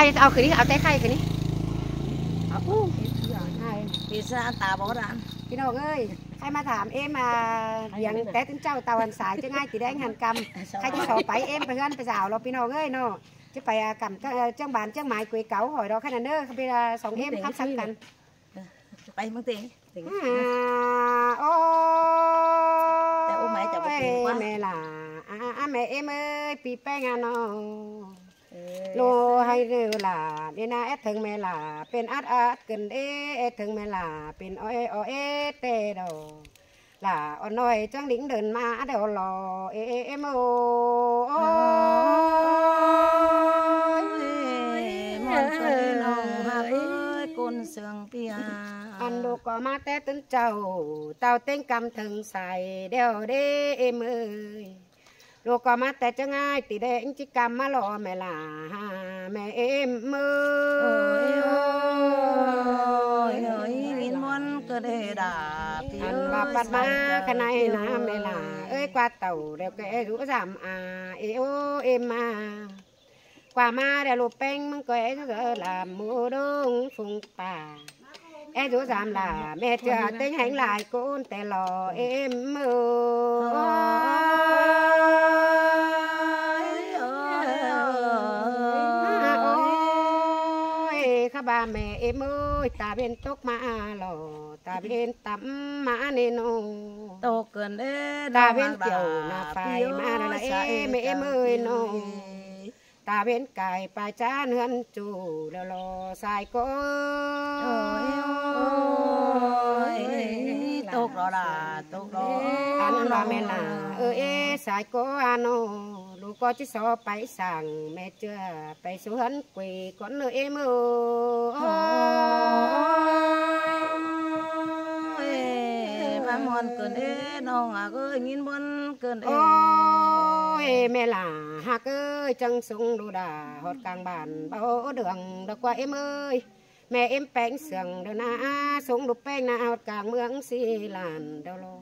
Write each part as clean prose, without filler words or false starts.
ข่เอาคืนนี้เอาแต่ไข่คืนนี้เอาปีศาจตาบอดพี่น้องเอ้ยใครมาถามเอ็มอย่างแต่ถึงเจ้าตะวันสายจะง่ายตีแดงหันกำใครจะสอบไปเอ็มไปเพื่อนไปสาวเราพี่น้องเอ้ยเนาะจะไปกำจ้างบานจ้างหมายกุยเก๋าหอยดอกขนาดเด้อเขาไป2เอ็มคำสั่งกันไปมึงติงโอ้แต่โอ้แม่จะบ่ติงว่าแม่ล่ะแม่เอ็มเอ้ยปีแป้งเนาะโลให้เด้อล่ะนี่นะถึงแม่ล่ะเป็นอัดเกินถึงแม่ล่ะเป็นอ้อยเตดอล่ะอ่อนน้อยจังหลิงเดินมาเดี๋ยวรอเอ็มโอ้มอนเพิ่นน้องฮักเอ้ยกุนเสืองเปียอันลูกก็มาแต่ตึ้งเจ้าเต่าเต็งกำถึงใส่เดี๋ยวเด้เอ็มเอ้ยลูกก็มาแต่จะง่ายติแดงจิกรรมมาหล่อแม่ล่ะแม่เอ็มมือวินมอนก็ได้ด่าอันว่าปัดมาขนาดน้ำแม่ล่ะเอ้ยกว่าเต่าเดี๋ยวแกรู้สามเอ็มมากว่ามาเดี๋ยวลูกแป้งมึงก็làm mua đông phùngป่ารู้สามล่ะแม่เจ้าเต็งแห่งหลายคนแต่หล่อเอ็มมืข้าบ้าแม่เอ็มตาเป็นตกมาหล่อตาเป็นตำมาเนโนตกเกินตาเป็นเกี่ยวหน้าไฟมาละแม่เอ็มโนตาเป็นไก่ปลาจ้าเฮือนจูแล้วรอสายก้ตกรอล่ะตกรออันว่าแม่ล่ะสายก้โนลูกก็จะสอไปสั่งแม่เจ้าไปสวนกุยก่อนเอ็มมามอนเกินน้องก็ยินบนเกินแม่ล่ะฮักจังสงดูดาฮอดกลางบ้านเบาเดืองดอกว่าเอ็มแม่เอ็มแป้งเสียงเดี๋ยวนะสงดูแป้งนะฮอดกลางเมืองสีลานเดี๋ยวรอ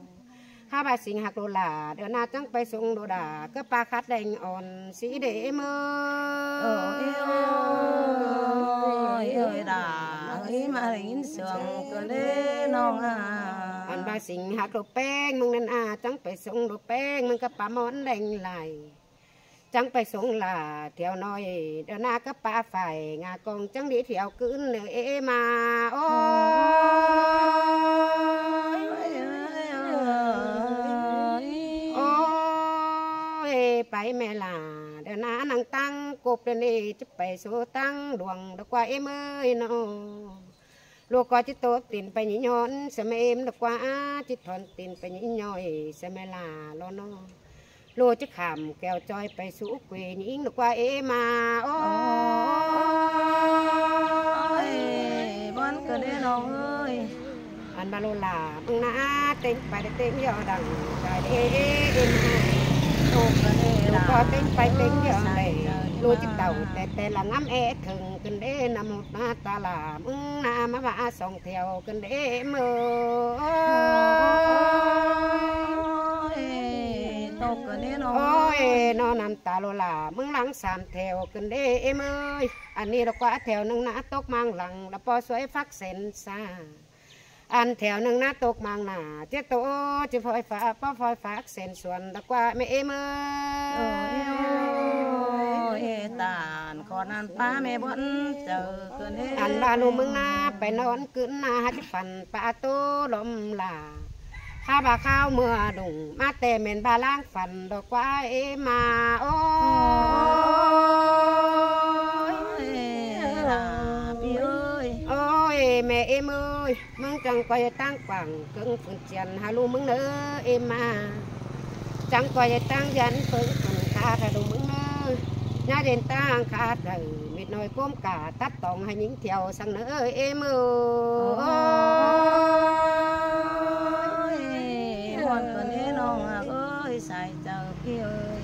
ข้าบาสิงหักโลลาเดี๋ยวนะจังไปสงดูดาก็ปลาคัดแดงอ่อนสีเดมด่ามาได้ยินเสียงก็เด้น้องอันบาสิงหักโลแป้งมึงนั่นจังไปสงดูแป้งมึงก็ปลามอนแดงไหลจังไปสงลาเที่ยวน้อยเดี๋ยวนาก็ปลาไฟงากองจังดีเที่ยวขึ้นมาโอ้ไปแม่ล่ะเดี๋ยวนานั่งตั้งกบเดี๋ยวนี้จะไปโซตั้งดวงดอกว่าเนอลูกก็จะโตตินไปยิ่งย้อนสมัยดอกว่าจะถอนตินไปยิ่งย่อยสมัยล่ะล้อนอโลจะขำแก้วจอยไปสู่กุยยิงดอกว่ามาโอ้ยบอนก็ได้น้องเอ้ยอันบาโลลามึงนะเต็งไปได้เต็งยอดังใจตกก็ได้ลูกก็เต็งไปเต็งยอเลยลูกจะเต่าแต่ละน้ำถึงกันเด้นำหมดมาตาลามึงนามาว่าสองเที่ยวกันเด้ตกก็ได้น้องนอนน้ำตาโลลามึงหลัง3แถวกันเด้อันนี้ดอกว่าแถวนึงนะตกมังหลังแล้วพอสวยฟักเส้นซาอันแถวนึงนะตกมังหนาเจ้าโตจะพลอยฟ้าป้อพลอยฟ้าเส้นส่วนดอกว่าแม่ตาขอนันป้าแม่บนเจอเกินอันบาลูมึงนาไปนอนกึนนาหัดฟันปาโตลมลาข้าบาข้าวเมื่อดุงมาแต่เม็นบาล่างฟันดอกว่ามาโอ้แม่มึงจังไปตั้งปังกึ่งฝุ่นเจียนฮาลูมึงเนอมาจังไปตั้งยันเปิงฝุ่นคาถ้าดูมึงเนอญาเด่นตั้งคาเดือมิดน้อยก้มกาตัดตองให้ยิงเที่ยวสังเนอคนคนนี้น้องเอ้ยใส่เจ้าพี่เอ้ย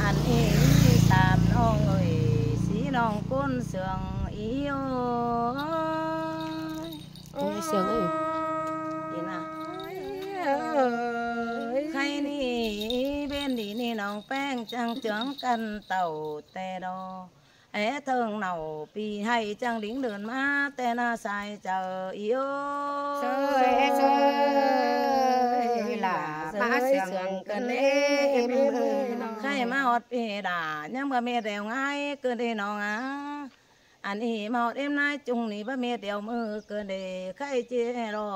อันนี้ตามน้องเอ้ยสีน้องก้นเสืองอีเสียงดีนะใครนี่เป็นดีนี่น้องแป้งจังเจืองกันเต่าแต่ดอ เทิงเนาปีให้จังหลิงเดินมาแต่นาสายเจออีโอเซยล่ะมาเสียงกันเอ้ใครมาฮอดปีดายังบ่มีแดวง่ายเกินได้น้องอันนี้มาฮอดเอ็มนายจุงนี่บ่มีเดียวมือเกินได้ใครเจรอ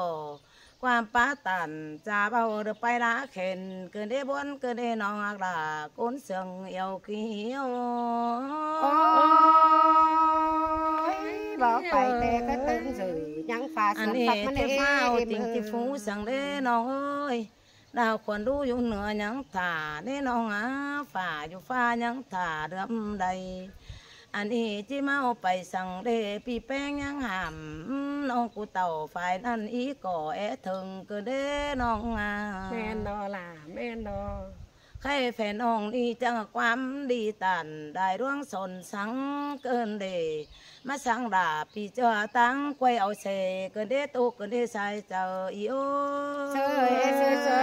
ความป้าตันจะเบาเดือไปละเข็นเกินได้บนเกินได้น้องอักลาก้นเสียงเอวเขียวบอกไปแต่ก็ตื่นสื่อยังฝ่าสวนฝักมันเองจริงจิฟูสั่งเด้น้องเอ้ยดาวควรดูอยู่เหนือยังถ่าเด้น้องฝ่าอยู่ฟ้ายังถ่าเรื่อมใดอันนี้จิเมาไปสั่งเด้ปีแป้งยังหามน้องกูเต่าฝ่ายนั่นอีก่อถึงก็เด้น้องแม่นดอล่ะแม่นดอใครแฟนน้องนี่จังความดีตันได้ร่วงสนสังเกินเดมาสังดาปีเจอตั้งกวยเอาเสเกินเดตุกเกินเดใส่เจออีโอเซ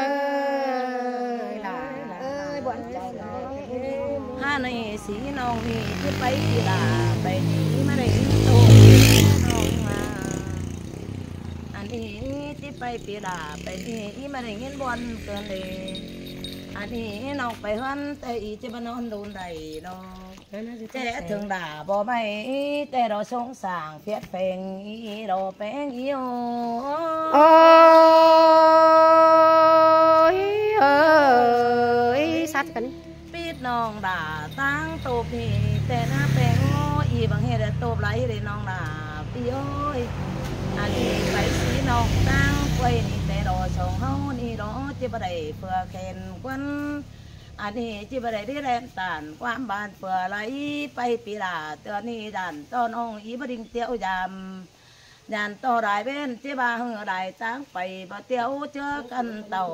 ยล่ะบ่นใจฮาในสีน้องนี่ที่ไปลาไปนี่มาได้โตน้องมาอันนี้ที่ไปปีลาไปนี่มาได้เงินบอลเกินเดอันนี้น้องไปหันแต่อีจะมานอนโดนใดน้องแต่ถึงด่าบ่ไม่แต่เราสงสารเพียดเพลงอีเราแป้งอีโโอ้ยสัตว์กันปิดน้องด่าตั้งตูปีแต่หน้าแป้งโง่อีบางเหตุตูบไหลเลยน้องด่าปีโอ้ยอันนี้ไปสีน้องตั้งไว้นี่แต่เราส่งเฮานี่เราจะบ่ได้เพื่อแคนควันอันนี้จิบได้ได้แรงตานความบานเฟื่อไหลไปปีลาเตือนนี้ดันต้นองอีบดิ่งเตียวยำยันต่อรายเว้นจิบาเหือได้ตั้งไปบ่เตียวเจอกันเต่า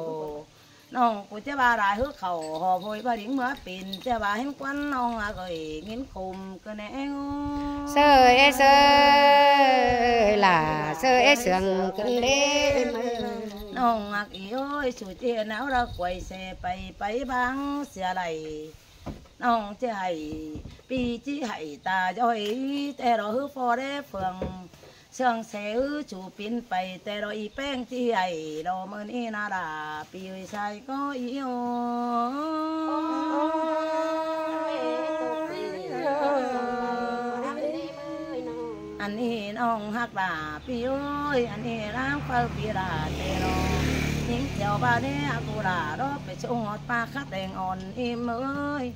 น้องกูจิบารายหือเข่าหอบหวยบดิ่งเมื่อปิ่นจิบาเห็นควันน้องก็เงินคุมก็แนงเสยล่ะเสยเสียงกันเล่น้องอักอีโอ้ยสุดเจียนเอาเราไกวเสไปบางเสียไหลน้องจะให้ปีจีให้ตาจ้อยแต่เราหือฟอได้เฟืองเชิงเสือจูปินไปแต่เราอีแป้งจีให้เราเมื่อนี้นาดาปีวิชัยก็อีโออันนี้น้องฮักดาปีโอ้ยอันนี้ร่างเฝ้าปีดาเตโรยิ่งเจ้าบ้านเนี่ยกูด่ารอไปชงหอดปลาคัดแดงอ่อนอิ่มเอ้ย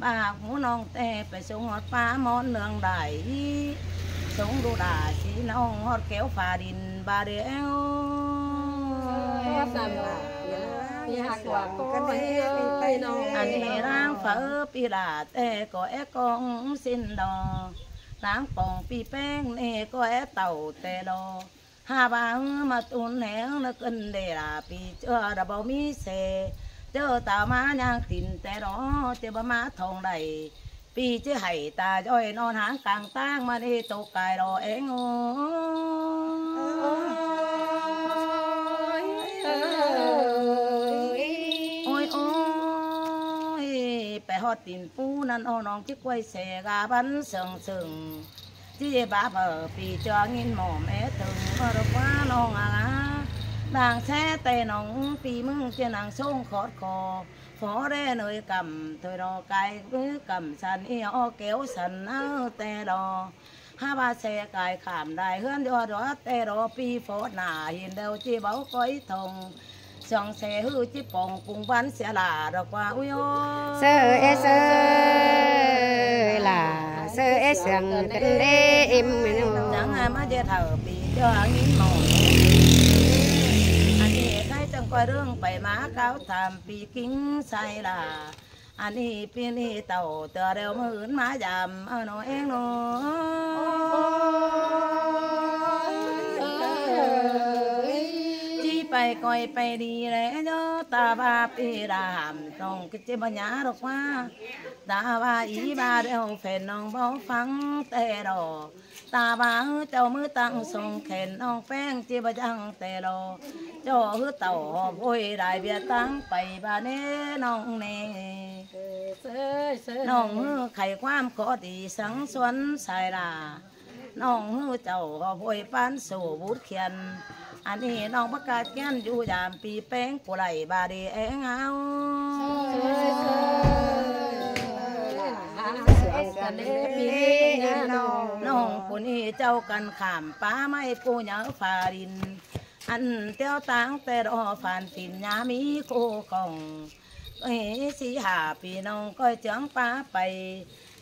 บ้าหูน้องแต่ไปชงหอดปลามอนเนืองได้ชงดูด่าสีน้องหอดแก้วฟ้าดินบาเดียวอันนี้ร่างเฝ้าปีดาแต่ก็กองสิ้นดอล้างปองปีแป้งเน่ก็เต่าแต่ดอหาบางมาตุนแหงนักกันเดราปีเจอระเบามีเสเจอตามาย่างตินแต่รอเจ้ามาทองใดปีเจ้าให้ตาจ้อยนอนหางกลางตั้งมาได้ตกกายรอเองโอ้ยไปฮอดตินปูนั่นน้องจิกไว้เสกาบันเสิงจีบ้าเบอปีจองินหมอมถึงก็รู้ว่าน้องนางแช่แต่น้องปีมึงเจ้านางส่งขอดคอฝอได้เนยกำถอยรอไก่มือกำสันเอียแก้วสันแต่รอห้าบาแช่ไก่ขามได้เฮือนยอดแต่รอปีฝอหน้าเห็นเดวจีเบาก้อยทงช่องแช่หื้อจีปองกุ้งวันเสียหลาดอกว่าอุ้ยเสยล่ะเสยเสียงกันเด้อิ่มจังมาเจอเถอะปีเจองินหมออันนี้ใครจังก็เรื่องไปมาเก้าทำปีกิ้งใส่ล่ะอันนี้ปีนี้เต่าเตอเดียวมือมายำเอาหน่อยเองหนูจีไป ก้อยไปดีแล้วเจ้าตาบาปีดามน้องก็จะบัญญัติว่าตาบาอีบาเดียวแฟนน้องบ่ฟังแต่รอตาบาเจ้ามือตั้งส่งแขนน้องแป้งจีบยังแต่รอเจ้าฮือเต่าหอบโวยได้เบียตั้งไปบาเน่น้องเน่น้องฮือไขความขอดีสังสวนสายลาน้องฮือเจ้าหอบโวยปานสู่บุตรเขียนอันนี้น้องประกาศแก้นอยู่ยามปีแป้งกุไหลบาดีเองเอาน้องผู้นี้เจ้ากันขามป้าไม่ปูเหยาฟารินอันเตี้ยวตังแต่รอฝันปินยามีโคกองสีหาปีน้องก็เจียงป้าไป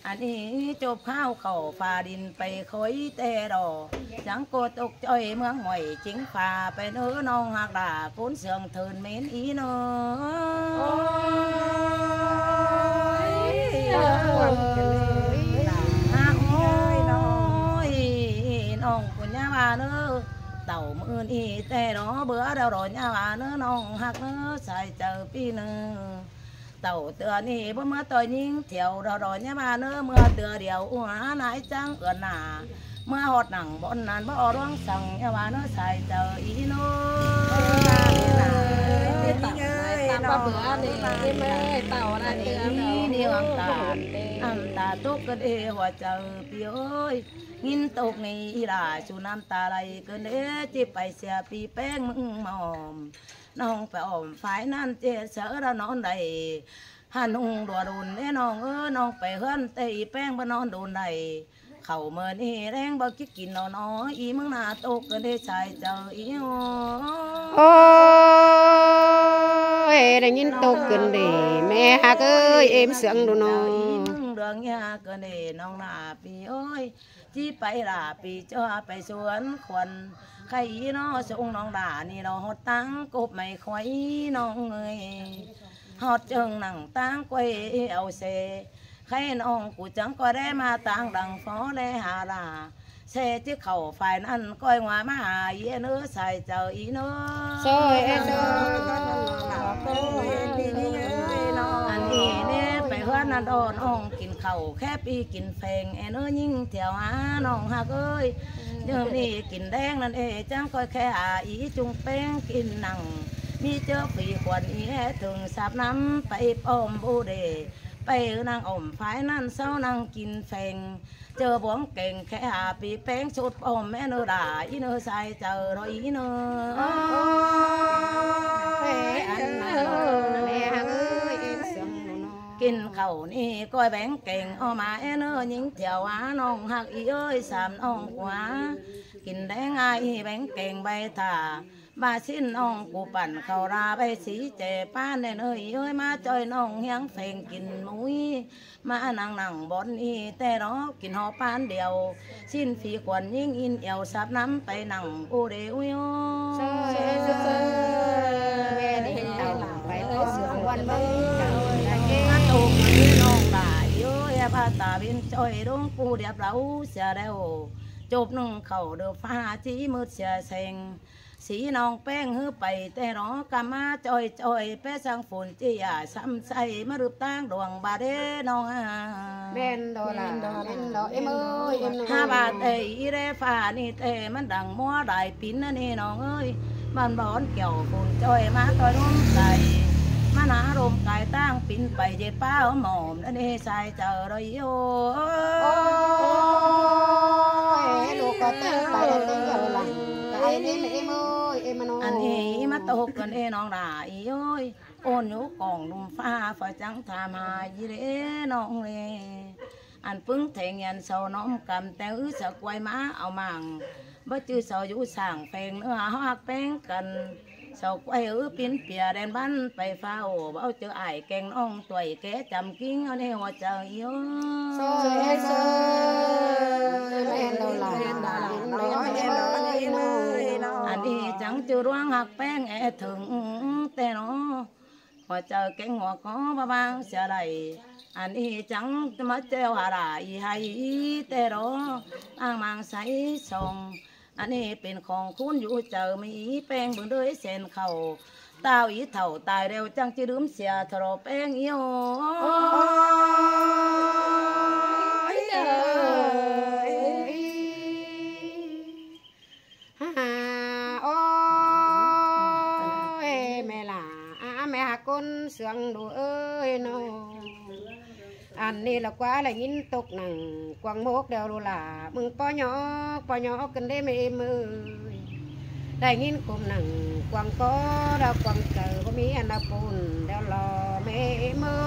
อันนี้จบข้าวเข่าฟาดินไปคอยแต่รอจังโกตกจ้อยเมืองหอยจิงฟ้าไปเนื้อน้องหักด่าก้นเสืองเทินเม้นอีเนอน้องคุณย่าว่าเนื้อเต่ามือนี่แต่รอเบื่อเดารอย่าว่าเนื้อน้องหักเนื้อใส่เจอปีเนื้อเต่าเตือนี่เมื่อต่อยยิงเที่ยวรอเนี่ยมาเนื้อเมื่อเตือเดียวหัวนายจังเอือนหนาเมื่อหอดหนังบนนั้นบ่อร้องสั่งเนี่ยมาเนื้อใส่เจออีโน่ตามว่าเบื่อนี่ไม่เต่าอะไรเตือนนี่น้ำตาตกกันหัวเจอปีเอ้ยงินตกนี่อีหล่าชูน้ำตาไหลกันจิไปเสียปีแป้งมึงมอมน้องไปอ้อมฝ่ายนั่นเจเสือระนอนใดหันหุงดัวดุนน้องน้องไปเฮือนเตยแป้งบ่นอนดุนใดเข่าเมื่อนี่แรงบ่คิดกินนออีมึงหน้าตกกันได้ชายเจออีโอ้ยได้ยินตกกันดีแม่ฮักเอ้ยเอ็มเสียงดูน้อยมึงเรื่องยากันเดน้องหน้าปีโอ้ยจีไปลาปีจ้าไปสวนควันใครน้อส่งน้องด่านี่เราหดตั้งกบไม่ค่อยน้องเอ้ยหดจึงหนังตั้งกวยเอาเสใครน้องกูจังก็ได้มาตั้งดังฟ้อได้หาลาเสที่เข่าฝ่ายนั้นก้อยว่ามาเยเนื้อใส่เจออีเนื้อโซ่เอ็นอันนี้เนี่ยไปเฮือนนั่นโดนองกินเข่าแค่ปีกินแฟงเนื้อยิ่งเที่ยวหาน้องหักเอ้ยเดี๋ยวนี้กินแดงนั่นจังก้อยแค่อีจุงแป้งกินหนังมีเจอฝีขวัญอีถึงสาบน้ำไปป้อมบูเดไปนางอมฝ่ายนั่นเศร้านางกินแฟงเจอบวงเก่งแค่ปีแป้งสุดป้อมแม่เนื้อด่าอีเนื้อใส่เจอรอยอีเนื้อกินข้าวนี่ก้อยแบงเก่งเอามาเนื้อยิงเที่ยวหาน้องหักอีเอ้ยสามน้องขวากินได้ง่ายแบงเก่งใบถาบาสิ้นน้องกูปั่นข้าวราไปสีเจป้านเนยเอ้ยมาจอยน้องเฮียงเฟงกินมุ้ยมานั่งบอนอีแต่รอกินหอปานเดียวสิ้นฝีขวัญยิ่งอินเอวซับน้ำไปนั่งกูเดียวแม่ได้เห็นเต่าไปเสือวันบ้างตุกน้องตายเอ้ยพาตาบินจอยดงปูเดียบเราเสียแล้วจบนึ่งเข่าเดือฟ้าจีมืดเสียเซงสีน้องแป้งฮือไปแต่รอกามาจอยแป้สังฝนจียาซ้ำใส่มารูปตั้งดวงบาเดน้องแม่นดอลาแม่นดอเอ็มเอ้ย5 บาทเอ้ยเรฟ้านี่เตมันดังมัวได้ปิ้นนี่น้องเอ้ยมันบอนเกี่ยวฝนจอยมาต่อยน้องใส่มาหนารมกายตั้งปิ้นไปเจ็ดป้าหมอมนั่นเองใส่เจอเลยโอ้ลูกก็เต้นไปเต้นอย่างไรไอ้นี่เอ็มเอ้ยเอ็มน้องอันนี้มาตกกันน้องด่าอีโอ้ยโอนอยู่กองลุมฟ้าฝ่าจังทามายีเรน้องเลยอันปึ้งเทงยันเสาน้อมกำแต่สะกวยม้าเอามังบ่จื้อเสาอยู่สั่งแพงเนื้อหักแป้งกันเสาไว้ปิ้นเปียแดนบ้านไปเฝ้าเอาเจอไอ้แกงน้องตัวแกจำกิ้งเอาในหัวใจโย่โซ่แม่เราหลานอันนี้จังจือร้องหักแป้งถึงแต่น้อหัวใจแกงหัวคอบางเสียใดอันนี้จังมาเจ้าหาไรให้แต่รออ้างมังใสส่ง อันนี้เป็นของคุณอยู่เจอมีแป้งเบิ่งด้วยเส้นเข้าตาวอีเฒ่าตายแล้วจังสิลืมเสียทรอแป้งอีโอคนเสียงดูเอ้ยน้องอันนี้ละกว่าละยินตกหนังกวางโมกเดวลูล่ามึงป้อยอกันได้ไม่มือได้ยินคมหนังกวางก็ดาวกวางเจอบ่มีอันดาปุ่นเดวรอไม่มือ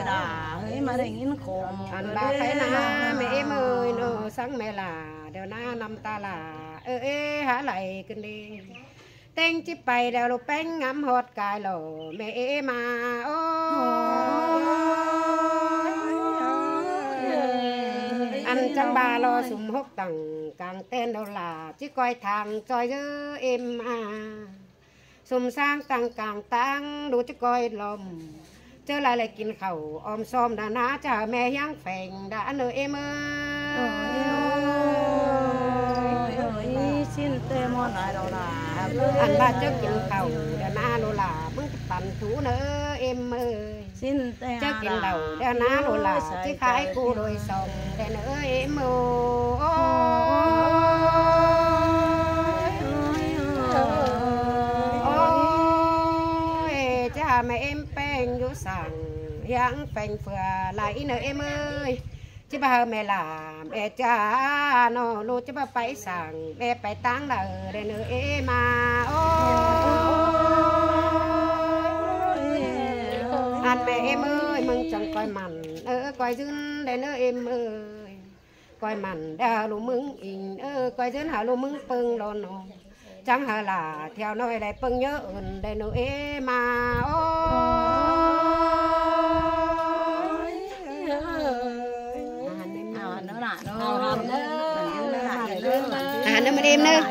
ด่าเฮ้ยมาได้ยินคมอันบาไปนะไม่มือโนสังแม่ล่ะเดี๋ยวหน้านำตาล่ะหาไหลกันดีเต็งจิไปเดี๋ยวลูกแป้งงำหดกายหล่อแม่มาโอ้อันจังบารอสุ่มหกตังกลางเต้นดอลลาจิก้อยทางจอยเยอสุ่มสร้างตังกลางตังดูจิก้อยลมเจออะไรกินข้าวออมซ้อมดานาจ่าแม่ยังแฝงดาเนอสิ้นเตมอนายโลลาอันว่าเจ้ากินข้าวเดี๋ยวนาโลลามึงปั่นถูเนอสิ้นเตเจ้ากินเหล้าเดี๋ยวนาโลลาที่ขายกูโดยส่งแต่เนอโอ้ยจะแม่แป้งอยู่สั่งยังแฝงเฟือไหลเนอจิบ่าแม่ลามจ้าโนลูจิบ่าไปสั่งแม่ไปตั้งเด้อเนอมาโอ้อันแม่มึงจังก้อยมันก้อยซึนได้เนอก้อยมันดาลูมึงอิงก้อยซึนหาลูมึงปึงโลนจังหาล่ะแถวน้อยได้ปึงเยอะได้เนอมาโอ้อาหารน้ำมันเอ็มเนอะ